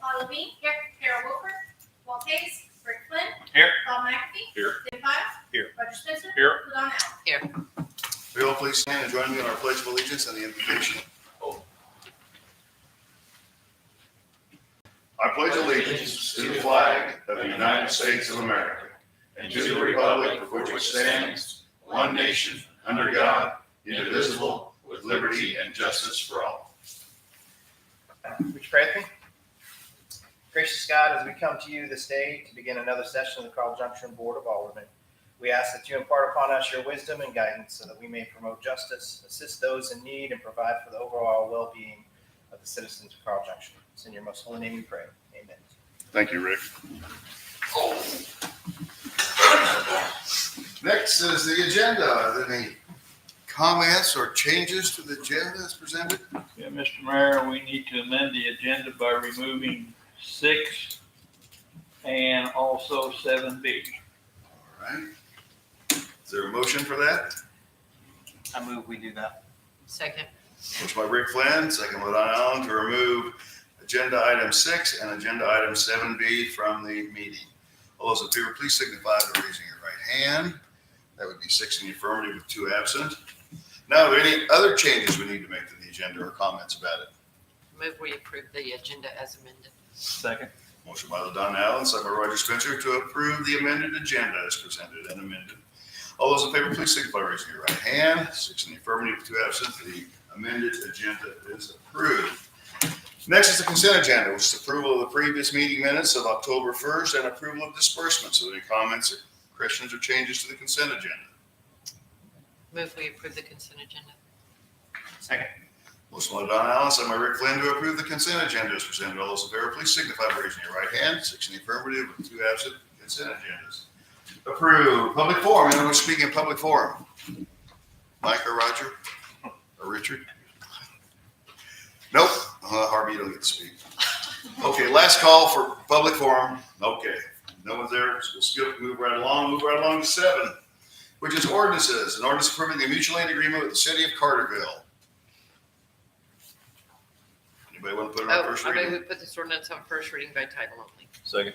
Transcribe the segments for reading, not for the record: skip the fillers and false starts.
Paul Levine. Here. Carol Wilford. Walt Hayes. Rick Flynn. Here. Bob McAfee. Here. Tim Pyle. Here. Roger Spencer. Here. Ladon Allen. Here. Will you all please stand and join me in our pledge of allegiance and the invocation? I pledge allegiance to the flag of the United States of America and to the republic for which it stands, one nation, under God, indivisible, with liberty and justice for all. Would you pray with me? Gracious God, as we come to you this day to begin another session of the Carl Junction Board of Alderman, we ask that you impart upon us your wisdom and guidance so that we may promote justice, assist those in need, and provide for the overall well-being of the citizens of Carl Junction. It's in your most holy name we pray. Amen. Thank you, Rick. Next is the agenda. Are there any comments or changes to the agenda as presented? Yeah, Mr. Mayor, we need to amend the agenda by removing 6 and also 7B. All right. Is there a motion for that? I move we do that. Second. Motion by Rick Flynn, second by Don Allen to remove agenda item 6 and agenda item 7B from the meeting. All those in favor, please signify by raising your right hand. That would be 6 in the affirmative with 2 absent. Now, are there any other changes we need to make to the agenda or comments about it? Move we approve the agenda as amended. Second. Motion by Don Allen, second by Roger Spencer to approve the amended agenda as presented and amended. All those in favor, please signify by raising your right hand. 6 in the affirmative with 2 absent. The amended agenda is approved. Next is the consent agenda, which is approval of the previous meeting minutes of October 1st and approval of disbursements. So any comments or questions or changes to the consent agenda? Move we approve the consent agenda. Second. Motion by Don Allen, second by Rick Flynn to approve the consent agenda as presented. All those in favor, please signify by raising your right hand. 6 in the affirmative with 2 absent. Consent agendas approved. Public forum. Anyone speaking in public forum? Mike or Roger or Richard? Nope. Harvey, you don't get to speak. Okay, last call for public forum. Okay, no one's there. So we'll move right along to 7, which is ordinances. An ordinance approving the mutual aid agreement with the city of Carterville. Anybody want to put it on first I reading? move we put this ordinance on first reading by title only. Second.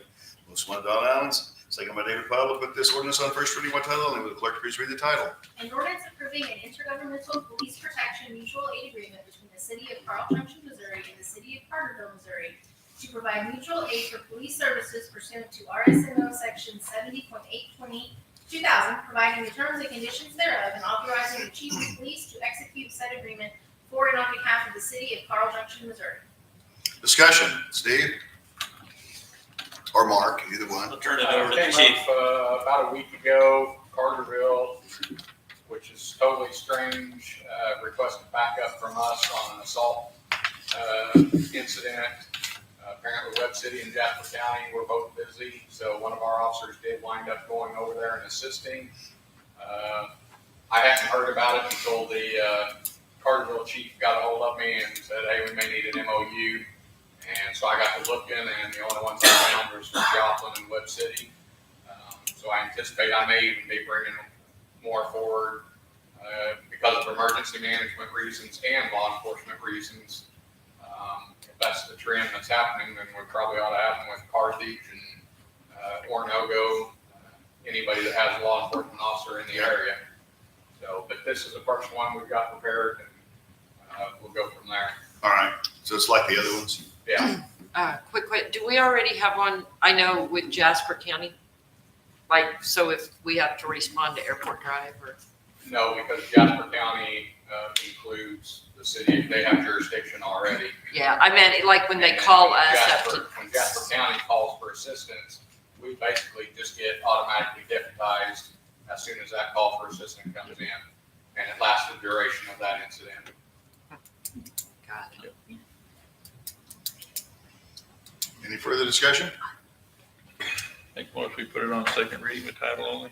Motion by Don Allen, second by David Powell to put this ordinance on first reading by title only. Will the clerk please read the title? An ordinance approving an intergovernmental police protection mutual aid agreement between the city of Carl Junction, Missouri and the city of Carterville, Missouri to provide mutual aid for police services pursuant to RSMO section 70.820 2000, providing the terms and conditions thereof and authorizing the chief of police to execute said agreement for and on behalf of the city of Carl Junction, Missouri. Discussion. Steve? Or Mark, either one. I'll turn it over to the Came chief. up about a week ago, Carterville, which is totally strange, requested backup from us on an assault incident. Apparently Webb City and Jasper County were both busy, so one of our officers did wind up going over there and assisting. I hadn't heard about it until the Carterville chief got a hold of me and said, hey, we may need an MOU. And so I got to looking, and the only ones I found was from Joplin and Webb City. So I anticipate I may even be bringing more forward because of emergency management reasons and law enforcement reasons. If that's the trend that's happening, then we probably ought to have them with Carthage and Orinoco, anybody that has a law enforcement officer in the area. So, but this is the first one we've got prepared, and we'll go from there. All right. So it's like the other ones. Yeah. Quick, do we already have one, I know with Jasper County? Like, so if we have to respond to Airport Drive or? No, because Jasper County includes the city. They have jurisdiction already. Yeah, I meant like when they call us up to. When Jasper County calls for assistance, we basically just get automatically deputized as soon as that call for assistance comes in. And it lasts the duration of that incident. Gotcha. Any further discussion? I think once we put it on second reading with title only.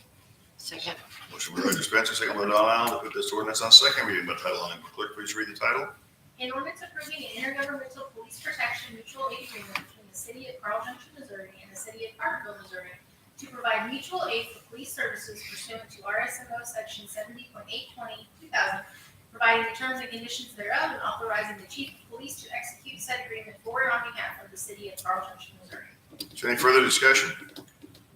Second. Motion by Roger Spencer, second by Don Allen to put this ordinance on second reading by title only. Will clerk please read the title? An ordinance approving an intergovernmental police protection mutual aid agreement between the city of Carl Junction, Missouri and the city of Carterville, Missouri to provide mutual aid for police services pursuant to RSMO section 70.820 2000, providing the terms and conditions thereof, and authorizing the chief of police to execute said agreement for and on behalf of the city of Carl Junction, Missouri. Is there any further discussion?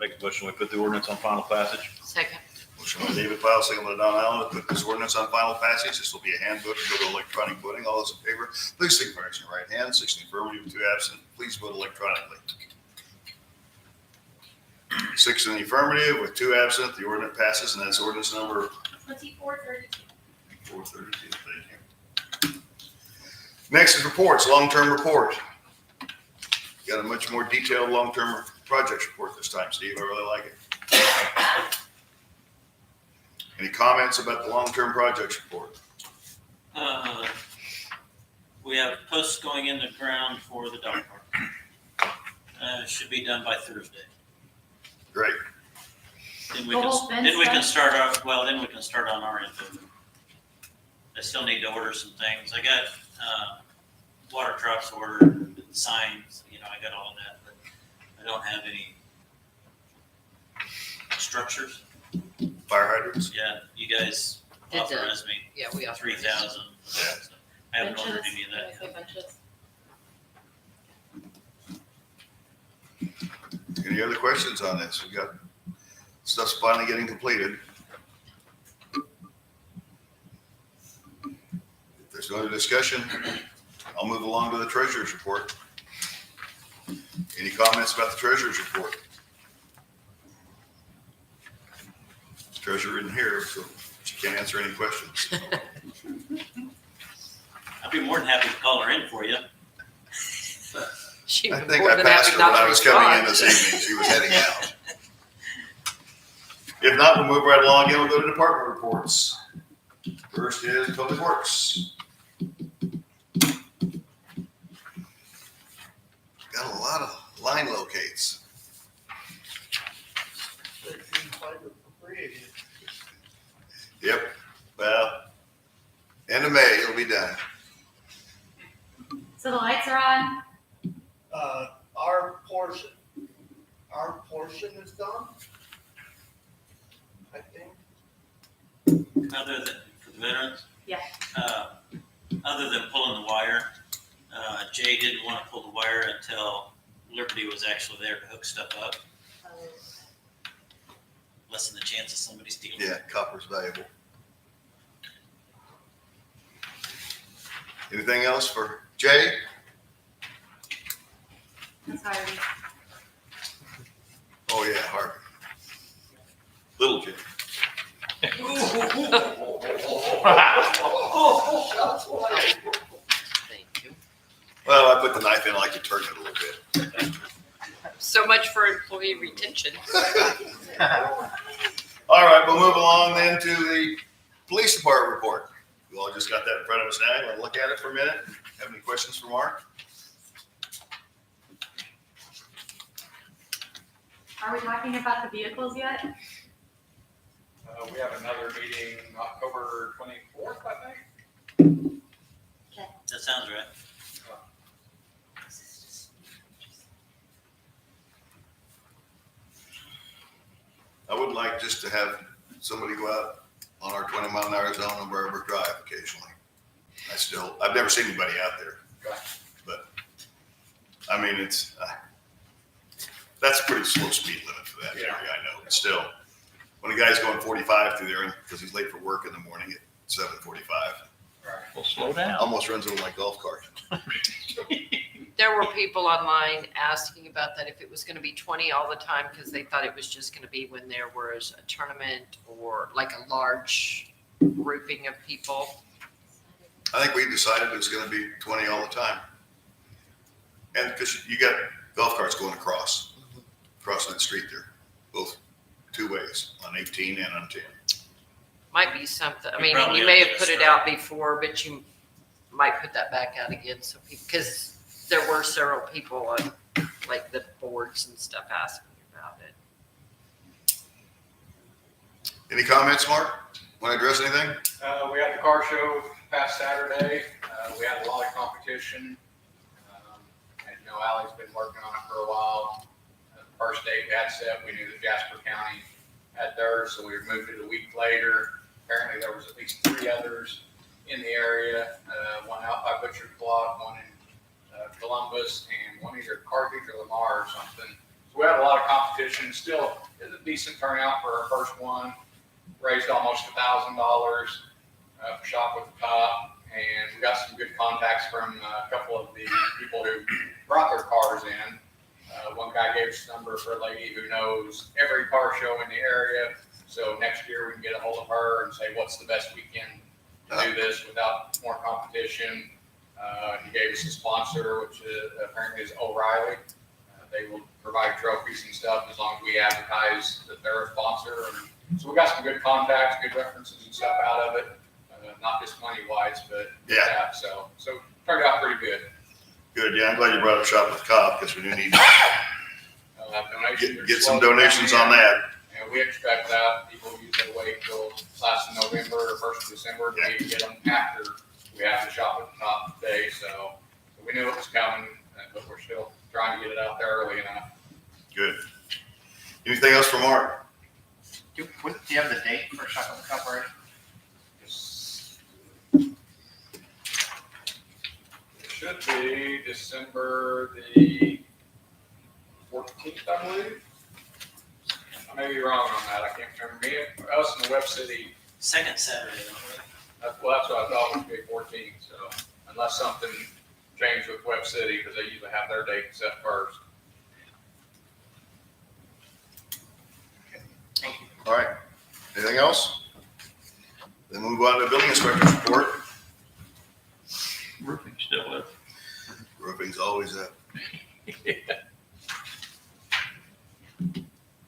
Make a motion, we put the ordinance on final passage. Second. Motion by David Pyle, second by Don Allen, to put this ordinance on final passage. This will be a handbook to go to electronic voting. All those in favor, please signify by raising your right hand. 6 in the affirmative, 2 absent. Please vote electronically. 6 in the affirmative with 2 absent. The ordinance passes, and that's ordinance number 2432. 432. Thank you. Next is reports, long-term report. Got a much more detailed long-term projects report this time, Steve. I really like it. Any comments about the long-term projects report? We have posts going in the ground for the dog park. Should be done by Thursday. Great. Then The whole fence we can done? start then we can start on our end of it. I still need to order some things. I got, water drops ordered, signs, I got all of that, but I don't have any structures. Fire hydrants? Yeah, you guys Did the- authorized me Yeah, we are. 3,000. I haven't ordered any of that yet. Any other questions on this? We got stuff's finally getting completed. If there's no other discussion, I'll move along to the treasurer's report. Any comments about the treasurer's report? Treasurer isn't here, so she can't answer any questions. I'd be more than happy to call her in for you. She I was think more I than passed happy her when not I to was coming in respond. this evening. She was heading out. If not, we'll move right along. Again, we'll go to department reports. First is Public Works. Got a lot of line locates. Yep, well, end of May, it'll be done. So the lights are on. Our portion is done. I think. Other than, for the veterans? Yeah. Other than pulling the wire, Jay didn't want to pull the wire until Liberty was actually there to hook stuff up. Lessen the chance of somebody stealing. Yeah, copper's valuable. Anything else for Jay? That's Harvey. Oh, yeah, Harvey. Little Jay. Thank you. Well, I put the knife in, I like to turn it a little bit. So much for employee retention. All right, we'll move along then to the police department report. We all just got that in front of us now. You want to look at it for a minute? Have any questions for Mark? Are we talking about the vehicles yet? We have another meeting October 24th, I think. That sounds right. I would like just to have somebody go out on our 20-mile-an-hour zone and wherever drive occasionally. I've never seen anybody out there, but I mean, that's a pretty slow speed limit for that area, I know, but still, when a guy's going 45 through there because he's late for work in the morning at 7:45, Well, slow down. almost runs over my golf cart. There were people online asking about that, if it was going to be 20 all the time, because they thought it was just going to be when there was a tournament or like a large grouping of people. I think we decided it was going to be 20 all the time. And because you got golf carts going crossing that street there, both two ways, on 18 and on 10. Might be something, I We mean, probably you ought may to have get put a it out before, but you might put that back out again, so people, because there were several people on like the boards and stuff asking about it. Any comments, Mark? Want to address anything? We had the car show past Saturday. We had a lot of competition. And Allie's been working on it for a while. The first date we had set, we knew that Jasper County had theirs, so we moved it a week later. Apparently there was at least 3 others in the area, one out by Butcher Block, one in Columbus, and one either Carthage or Lamar or something. So we had a lot of competition. Still is a decent turnout for our first one. Raised almost $1,000 for Shop with the Cop, and we got some good contacts from a couple of the people who brought their cars in. One guy gave us a number for a lady who knows every car show in the area. So next year we can get a hold of her and say, what's the best weekend to do this without more competition? He gave us a sponsor, which apparently is O'Reilly. They will provide trophies and stuff as long as we advertise that they're a sponsor. And so we got some good contacts, good references and stuff out of it. Not just money wise, but Yeah. So turned out pretty good. Good, yeah, I'm glad you brought up Shop with the Cop, because we do need to Donations are get some slowly donations coming on in. that. And we expect that. People usually wait till last of November or first of December to maybe get them after we have the Shop at the Top day. So we knew it was coming, but we're still trying to get it out there early enough. Good. Anything else for Mark? Do you have the date for Shop with the Cop already? It should be December the 14th, I believe. I may be wrong on that. I can't remember. Us and the Web City. Second Saturday. That's what I thought would be 14th. So unless something changed with Web City, because they usually have their date set first. All right. Anything else? Then move on to building inspector's report. Roofing still up. Roofing's always up.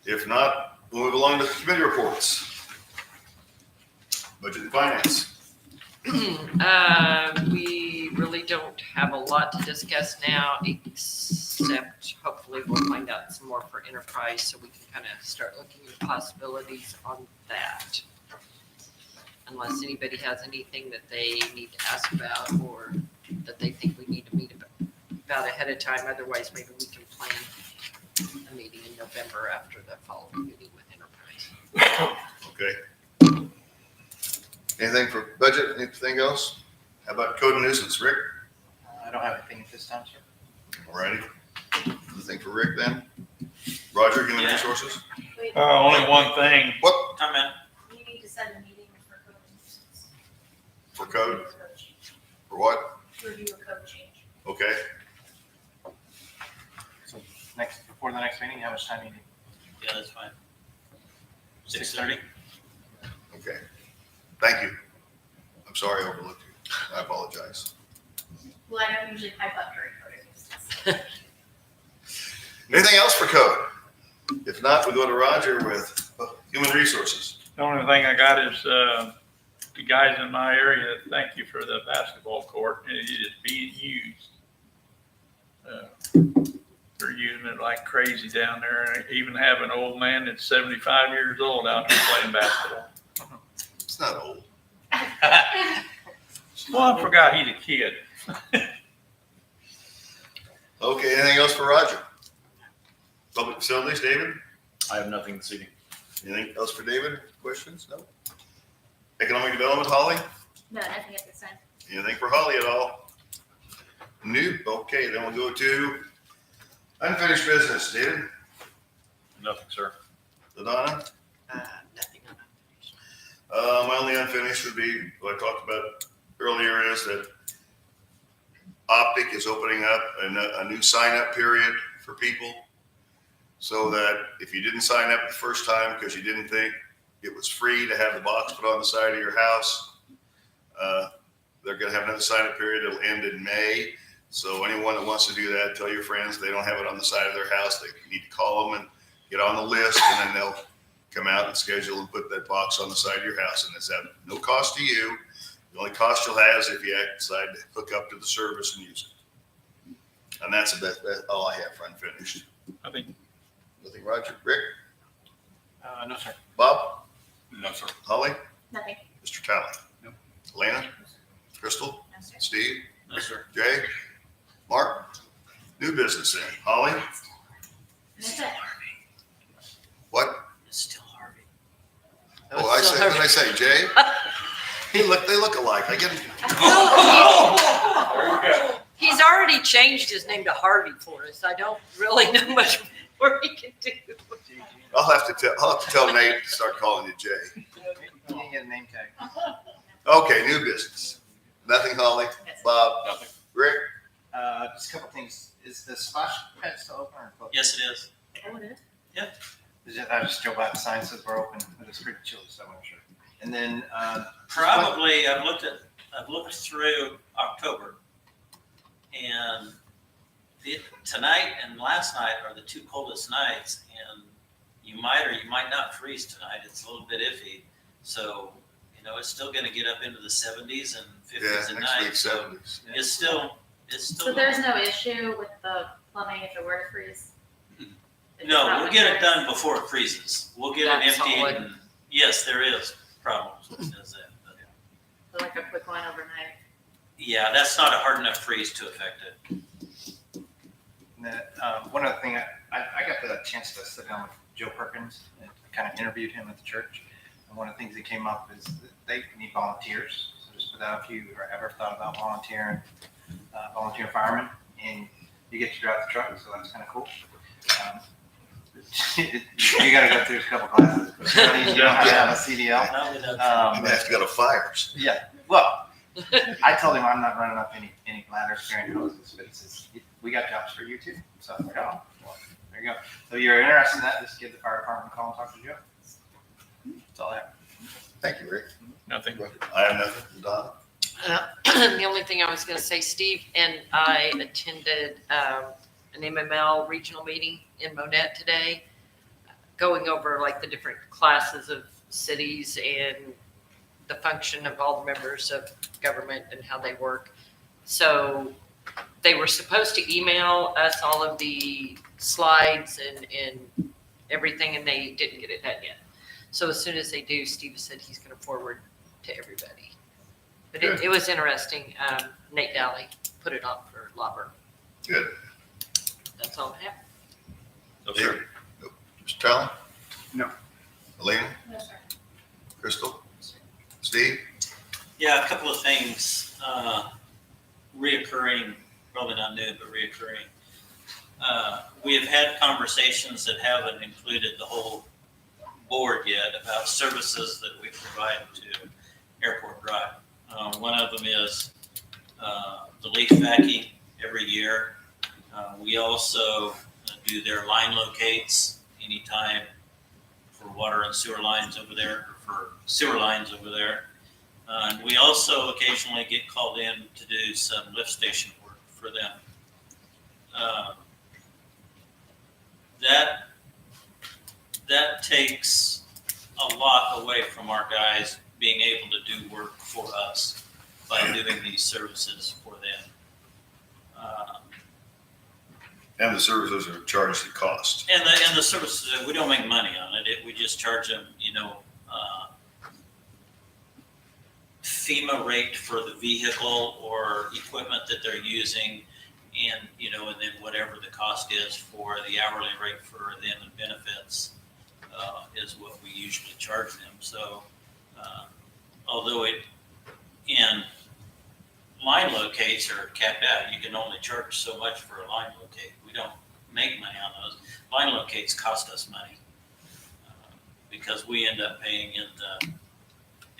If not, we'll move along to committee reports. Budget and finance. We really don't have a lot to discuss now, except hopefully we'll find out some more for enterprise, so we can kind of start looking at possibilities on that. Unless anybody has anything that they need to ask about or that they think we need to meet about ahead of time. Otherwise, maybe we can plan a meeting in November after the following meeting with enterprise. Okay. Anything for budget? Anything else? How about code and nuisance, Rick? I don't have anything at this time, sir. All righty. Anything for Rick then? Roger, human Yeah. resources? Wait, Only one thing. What Time out. we need to set a meeting for code enforcement. for code? For what? Review a code change. Okay. So before the next meeting, how much time do you need? Yeah, that's fine. 6:30? Okay. Thank you. I'm sorry I overlooked you. I apologize. Well, I don't usually pipe up during code enforcement. Anything else for code? If not, we'll go to Roger with human resources. The only thing I got is, the guys in my area, thank you for the basketball court. It is being used. They're using it like crazy down there. And I even have an old man that's 75 years old out there playing basketball. It's not old. Well, I forgot he's a kid. Okay, anything else for Roger? Public facilities, David? I have nothing this evening. Anything else for David? Questions? No? Economic development, Holly? No, nothing at this time. Anything for Holly at all? New? Okay, then we'll go to unfinished business. David? Nothing, sir. LaDonna? Nothing on My only unfinished would be what I talked about earlier is that Optic is opening up a new sign-up period for people. So that if you didn't sign up the first time because you didn't think it was free to have the box put on the side of your house, they're going to have another sign-up period. It'll end in May. So anyone that wants to do that, tell your friends they don't have it on the side of their house. They need to call them and get on the list, and then they'll come out and schedule and put that box on the side of your house. And it's at no cost to you. The only cost you'll have is if you decide to hook up to the service and use it. And that's all I have for unfinished. I think Nothing, Roger. Rick? No, sir. Bob? No, sir. Holly? Nothing. Mr. Talley? No. Lana? Crystal? No, sir. Steve? No, sir. Jay? Mark? New business then. Holly? That's it. What? It's still Harvey. Oh, I said, what did I say? Jay? They look alike. I get them. There you go. He's already changed his name to Harvey for us. I don't really know much more he can do. I'll have to tell Nate to start calling you Jay. You didn't get a name tag. Okay, new business. Nothing, Holly? Bob? Nothing. Rick? Just a couple things. Is the splash pad still open or closed? Yes, it is. Oh, it is? I just drove by the sign says we're open, but it's pretty chilly, so I'm not sure. And then, Probably, I've looked through October, and tonight and last night are the two coldest nights, and you might or you might not freeze tonight. It's a little bit iffy. So, it's still gonna get up into the 70s and 50s Yeah, at next week, night. So 70s. it's still. So there's no issue with the plumbing if it were to freeze? It's No, not we'll get it winterized? done before it freezes. We'll get it That's emptied. solid. And yes, there is problems with that. But So like a quick one overnight? yeah, that's not a hard enough freeze to affect it. one other thing, I got the chance to sit down with Joe Perkins and kind of interviewed him at the church. And one of the things that came up is that they need volunteers. So just for that, if you ever thought about volunteer firemen, and you get to drive the truck, so that's kind of cool. You got to go through a couple classes, but it's not easy. You don't have to have a CDL. Not without And they have to go to fires. Yeah, well, I told him I'm not running up any ladders carrying hoses, but he says, we got jobs for you too. So I'm like, oh, well, there you go. So if you're interested in that, just give the fire department a call and talk to Joe. That's all I have. Thank you, Rick. Nothing. I have nothing. Don? The only thing I was going to say, Steve and I attended an MML regional meeting in Monette today, going over like the different classes of cities and the function of all the members of government and how they work. So they were supposed to email us all of the slides and everything, and they didn't get it done yet. So as soon as they do, Steve said he's going to forward to everybody. But it was interesting. Nate Daly put it on for Lauber. Good. That's all I have. No, sir. Nope. Mr. Talon? No. Elena? No, sir. Crystal? Steve? Yeah, a couple of things, reoccurring, probably not new, but reoccurring. We have had conversations that haven't included the whole board yet about services that we provide to Airport Drive. One of them is the leaf vacuum every year. We also do their line locates anytime for water and sewer lines over there, or for sewer lines over there. And we also occasionally get called in to do some lift station work for them. That takes a lot away from our guys being able to do work for us by doing these services for them. And the services are charged at cost. And the services, we don't make money on it. We just charge them, FEMA rate for the vehicle or equipment that they're using, and then whatever the cost is for the hourly rate for them and benefits is what we usually charge them. So although in line locates are capped out, you can only charge so much for a line locate. We don't make money on those. Line locates cost us money because we end up paying in the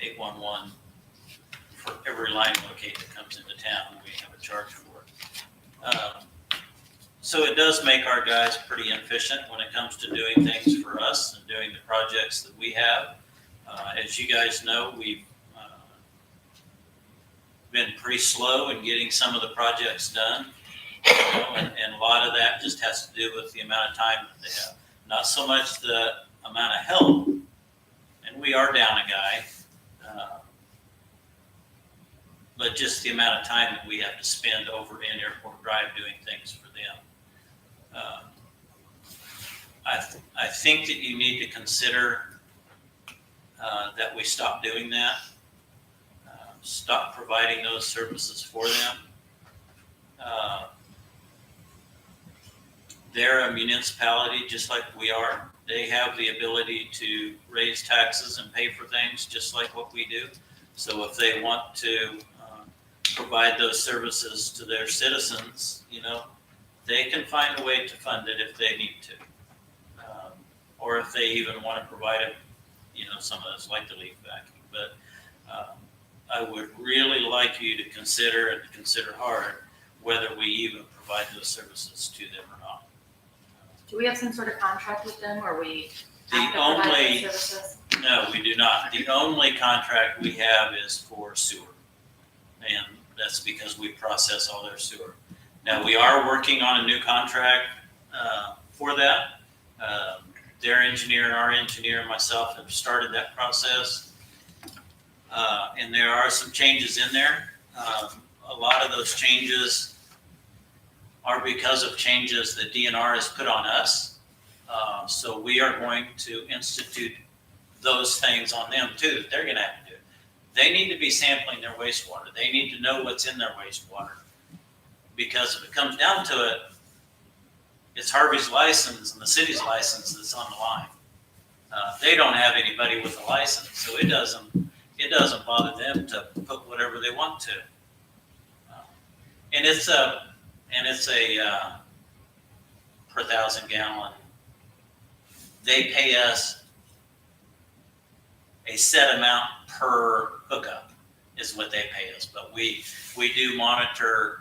811 for every line locate that comes into town. We have a charge for it. So it does make our guys pretty efficient when it comes to doing things for us and doing the projects that we have. As you guys know, we've been pretty slow in getting some of the projects done. And a lot of that just has to do with the amount of time that they have. Not so much the amount of help, and we are down a guy, but just the amount of time that we have to spend over in Airport Drive doing things for them. I think that you need to consider that we stop doing that, stop providing those services for them. They're a municipality just like we are. They have the ability to raise taxes and pay for things just like what we do. So if they want to provide those services to their citizens, they can find a way to fund it if they need to. Or if they even want to provide it, some of us like the leaf vacuum. But I would really like you to consider hard whether we even provide those services to them or not. Do we have some sort of contract with them or we The have to provide only, those services? no, we do not. The only contract we have is for sewer. And that's because we process all their sewer. Now, we are working on a new contract for that. Their engineer and our engineer and myself have started that process. And there are some changes in there. A lot of those changes are because of changes that DNR has put on us. So we are going to institute those things on them too, that they're gonna have to do. They need to be sampling their wastewater. They need to know what's in their wastewater. Because if it comes down to it, it's Harvey's license and the city's license that's on the line. They don't have anybody with a license, so it doesn't bother them to put whatever they want to. And it's a per 1,000 gallon. They pay us a set amount per hookup is what they pay us. But we do monitor,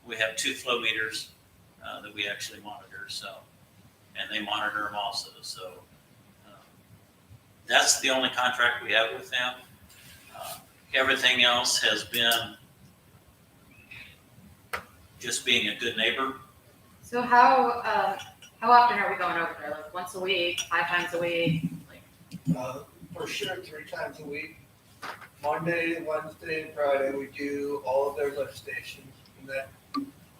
we have 2 flow meters that we actually monitor, and they monitor them also. So that's the only contract we have with them. Everything else has been just being a good neighbor. So how often are we going over there? Like once a week, 5 times a week? Like, For sure, 3 times a week. Monday, Wednesday, and Friday, we do all of their lift stations. And that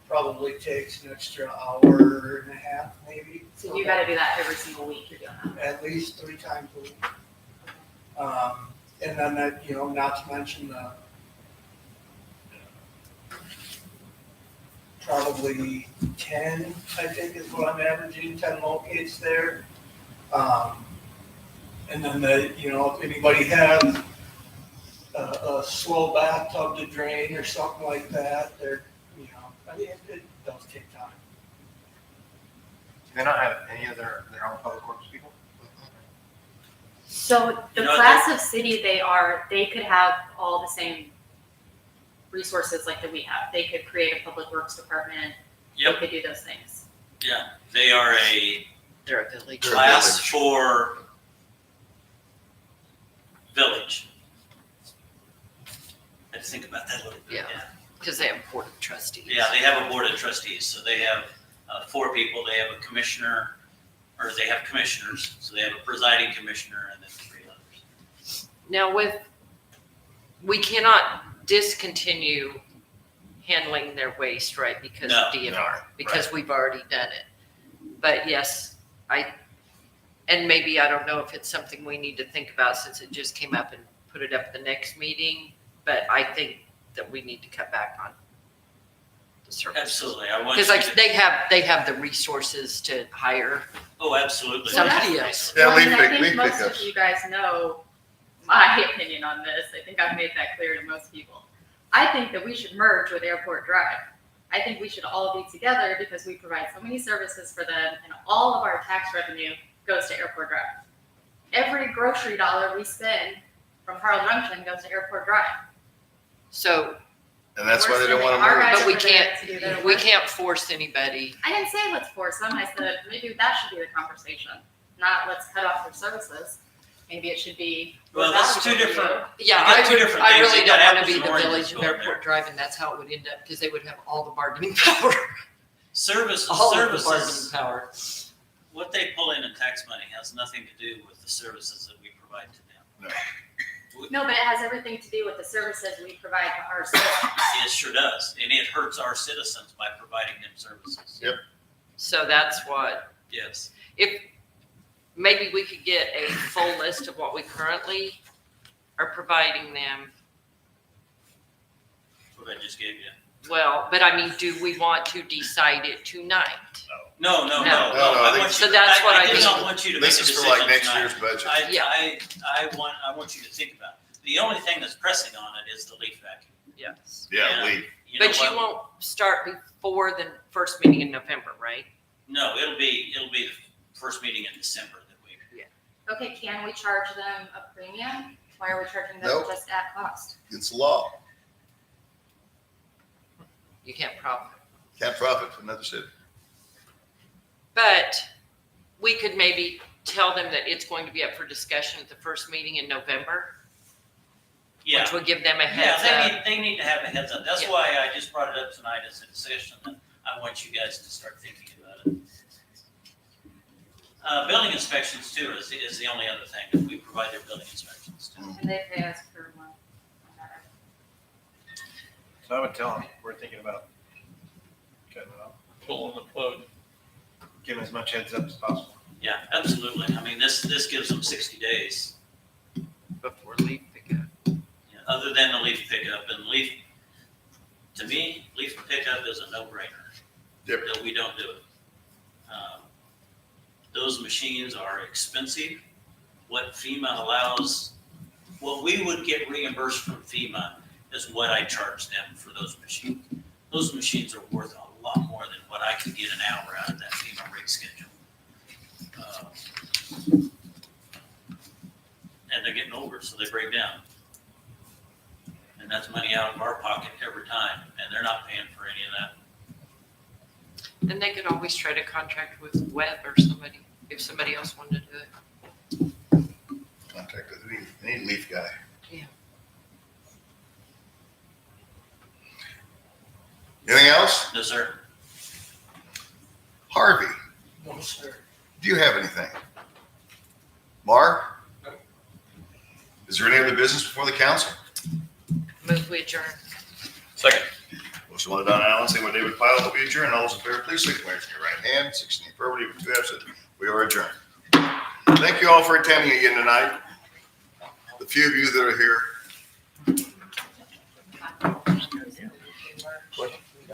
probably takes an extra hour and a half, maybe. so you gotta do that every single week you're doing that. At least 3 times a week. And then that, not to mention the probably 10, I think is what I'm averaging, 10 locates there. And then if anybody has a slow bathtub to drain or something like that, it does take time. Do they not have any of their own public works people? So the class of city they could have all the same resources like that we have. They could create a public works department. Yep. They could do those things. Yeah, they are They're a village. class 4 village. I had to think about that a little bit. Yeah. Because they have a board of trustees. Yeah, they have a board of trustees, so they have 4 people. They have a commissioner, or they have commissioners. So they have a presiding commissioner and then 3 others. Now we cannot discontinue handling their waste, right, because of DNR, because we've already done it. But yes, and maybe I don't know if it's something we need to think about since it just came up and put it up at the next meeting, but I think that we need to cut back on the services. Absolutely, I want Because you like to, they have the resources to hire oh, absolutely. somebody else. Yeah, Well, leaf and I think leaf most pickups. of you guys know my opinion on this. I think I've made that clear to most people. I think that we should merge with Airport Drive. I think we should all be together because we provide so many services for them and all of our tax revenue goes to Airport Drive. Every grocery dollar we spend from Carl Junction goes to Airport Drive. So, And that's why We're they don't want sending to our merge. guys But we over there to do their we work. can't force anybody. I didn't say let's force them. I said maybe that should be the conversation, not let's cut off their services. Maybe it should be. Well, that's 2 valuable to different. you. Yeah, You got 2 different I things. really You don't got want to be apples the and village oranges of going Airport Drive, and that's how it would end up, because they would have all the bargaining power. Services, All of the bargaining services, power. what they pull in tax money has nothing to do with the services that we provide to them. No, but it has everything to do with the services we provide to our citizens. It sure does, and it hurts our citizens by providing them services. Yep. So that's what, Yes. if, maybe we could get a full list of what we currently are providing them. What I just gave you. Well, but I mean, do we want to decide it tonight? No. No. I No, want so you- that's what I did think. not want you to make a This is decision for like next tonight. year's budget. Yeah. I want you to think about it. The only thing that's pressing on it is the leaf vacuum. Yes. Yeah, Lee. You know But you what? won't start before the first meeting in November, right? No, it'll be the first meeting in December that we. Okay, can we charge them a premium? Why are we charging them Nope. just at cost? It's the law. You can't profit. Can't profit from another city. But we could maybe tell them that it's going to be up for discussion at the first meeting in November, Yeah. which would give them a Yeah, heads up. they need to have a heads up. That's Yeah. why I just brought it up tonight as a discussion. And I want you guys to start thinking about it. Building inspections too is the only other thing that we provide their building inspections to. And they pay us per month. So I would tell them, we're thinking about cutting it off, Pulling the plug. giving as much heads up as possible. Yeah, absolutely. I mean, this gives them 60 days. Before leaf pickup. Yeah, other than the leaf pickup and to me, leaf pickup is a no-brainer. Yep. That we don't do it. Those machines are expensive. What FEMA allows, what we would get reimbursed from FEMA is what I charge them for those machines. Those machines are worth a lot more than what I could get an hour out of that FEMA rate schedule. And they're getting older, so they break down. And that's money out of our pocket every time, and they're not paying for any of that. And they could always try to contract with Webb or somebody, if somebody else wanted to do it. Contact with any leaf guy. Yeah. Anything else? No, sir. Harvey, No, sir. do you have anything? Mark? Is there any other business before the council? Move we adjourn. Second. Motion by Don Allen, second by David Pyle, will be adjourned. All those in favor, please signify by raising your right hand. 16 affirmative, 2 absent. We are adjourned. Thank you all for attending again tonight. The few of you that are here.